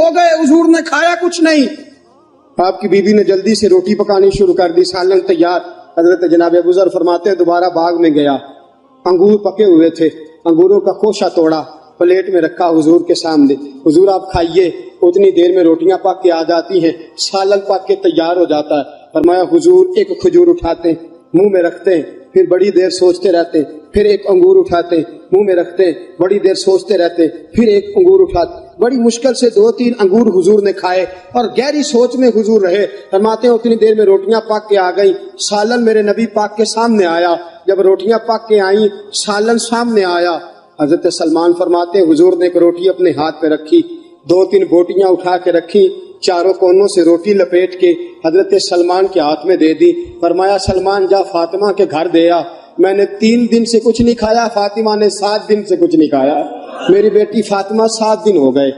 हो गए, हुजूर ने खाया कुछ नहीं। आपकी बीबी ने जल्दी से रोटी पकानी शुरू कर दी, सालन तैयार। हजरत जनाब अबू ज़र फरमाते हैं दोबारा बाग में गया, अंगूर पके हुए थे, अंगूरों का खोशा तोड़ा, प्लेट में रखा हुजूर के सामने। हुजूर आप खाइए। उतनी देर में रोटियां पक के आ जाती हैं, सालन पक के तैयार हो जाता है। फरमाया हुजूर एक खजूर उठाते हैं, मुंह में रखते हैं, फिर बड़ी देर सोचते रहते हैं, फिर एक अंगूर उठाते हैं, मुंह में रखते हैं, बड़ी देर सोचते रहते हैं, फिर एक अंगूर उठाते। बड़ी मुश्किल से 2-3 अंगूर हुजूर ने खाए और गहरी सोच में हुजूर रहे। फरमाते हैं उतनी देर में रोटियां पक के आ गई, सालन मेरे नबी पाक के सामने आया। जब रोटियां पक के आई, सालन सामने आया। हजरत सलमान फरमाते हैं हुजूर ने एक रोटी अपने हाथ पे रखी, 2-3 बोटियां उठा के रखी, चारों कोनों से रोटी लपेट के हजरत सलमान के हाथ में दे दी। फरमाया सलमान जा फातिमा के घर दे आ। मैंने 3 दिन से कुछ नहीं खाया, फातिमा ने 7 दिन से कुछ नहीं खाया। मेरी बेटी फातिमा 7 दिन हो गए।